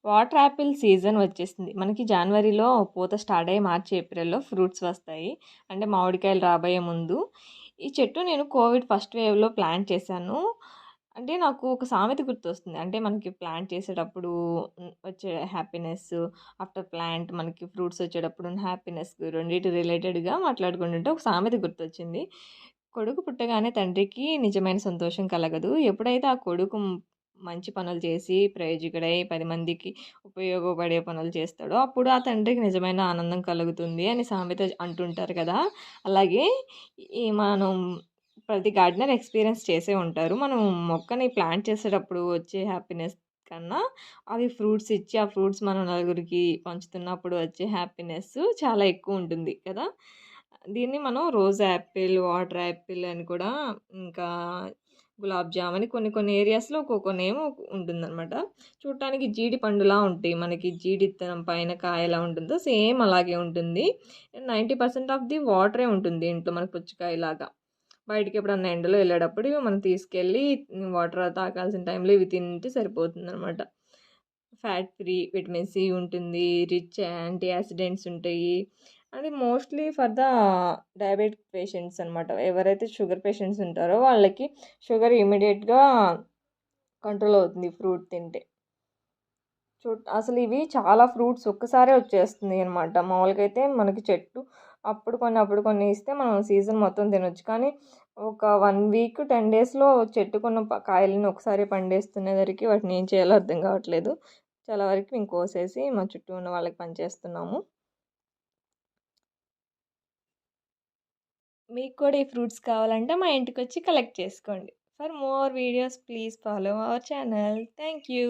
Water Apple season వచ్చేసింది. మనకి జనవరిలో పూత స్టార్ట్ అయ్యి మార్చి, ఏప్రిల్‌లో ఫ్రూట్స్ వస్తాయి. అంటే మామిడికాయలు రాబోయే ముందు. ఈ చెట్టు నేను కోవిడ్ ఫస్ట్ వేవ్‌లో ప్లాంట్ చేశాను. అంటే నాకు ఒక సామెత గుర్తొస్తుంది. అంటే మనకి ప్లాంట్ చేసేటప్పుడు వచ్చే హ్యాపీనెస్, ఆఫ్టర్ ప్లాంట్ మనకి ఫ్రూట్స్ వచ్చేటప్పుడు ఉన్న హ్యాపీనెస్ రెండిటి రిలేటెడ్‌గా మాట్లాడుకుంటుంటే ఒక సామెత గుర్తొచ్చింది. కొడుకు పుట్టగానే తండ్రికి నిజమైన సంతోషం కలగదు. ఎప్పుడైతే ఆ కొడుకు మంచి పనులు చేసి ప్రయోజకుడై 10 మందికి ఉపయోగపడే పనులు చేస్తాడో అప్పుడు ఆ తండ్రికి నిజమైన ఆనందం కలుగుతుంది అని సామెత అంటుంటారు కదా! అలాగే మనం ప్రతి గార్డెనర్ ఎక్స్‌పీరియన్స్ చేసే ఉంటారు. మనం మొక్కని ప్లాంట్ చేసేటప్పుడు వచ్చే హ్యాపీనెస్ కన్నా అవి ఫ్రూట్స్ ఇచ్చి, ఆ ఫ్రూట్స్ మనం నలుగురికి పంచుతున్నప్పుడు వచ్చే హ్యాపీనెస్ చాలా ఎక్కువుంటుంది కదా! దీన్ని మనం రోజ్ యాపిల్, వాటర్ యాపిల్ అని కూడా ఇంకా గులాబ్ జామ్ అని కొన్ని కొన్ని ఏరియాస్‌లో ఒక్కొక్క నేమ్ ఉంటుందనమాట. చూడటానికి జీడి పండులా ఉంటాయి. మనకి జీడి ఇత్తనం పైన కాయ ఎలా ఉంటుందో సేమ్ అలాగే ఉంటుంది. 90% ఆఫ్ ది వాటరే ఉంటుంది దీంట్లో మనకు పుచ్చకాయలాగా. బయటికి ఎప్పుడన్నా ఎండలో వెళ్ళేటప్పుడు మనం తీసుకెళ్ళి వాటర్ తాగాల్సిన టైంలో ఇవి తింటే సరిపోతుందనమాట. ఫ్యాట్ ఫ్రీ, విటమిన్ సి ఉంటుంది, రిచ్ యాంటీ ఆక్సిడెంట్స్ ఉంటాయి. అది mostly for the diabetic patients అనమాట. ఎవరైతే షుగర్ పేషెంట్స్ ఉంటారో వాళ్ళకి షుగర్ ఇమ్మీడియేట్‌గా కంట్రోల్ అవుతుంది ఫ్రూట్ తింటే. అసలు ఇవి చాలా ఫ్రూట్స్ ఒక్కసారే వచ్చేస్తున్నాయి అనమాట. మామూలుగా అయితే మనకి చెట్టు అప్పుడు కొన్ని ఇస్తే మనం సీజన్ మొత్తం తినొచ్చు. కానీ ఒక 1 వీక్ 10 డేస్‌లో చెట్టుకున్న కాయలని ఒకసారి పండేస్తునేసరికి వాటిని ఏం చేయాలో అర్థం కావట్లేదు. చాలా వరకు మేము కోసేసి మా చుట్టూ ఉన్న వాళ్ళకి పంచేస్తున్నాము. మీకు కూడా ఈ ఫ్రూట్స్ కావాలంటే మా ఇంటికొచ్చి కలెక్ట్ చేసుకోండి. For more videos please follow our channel. Thank you.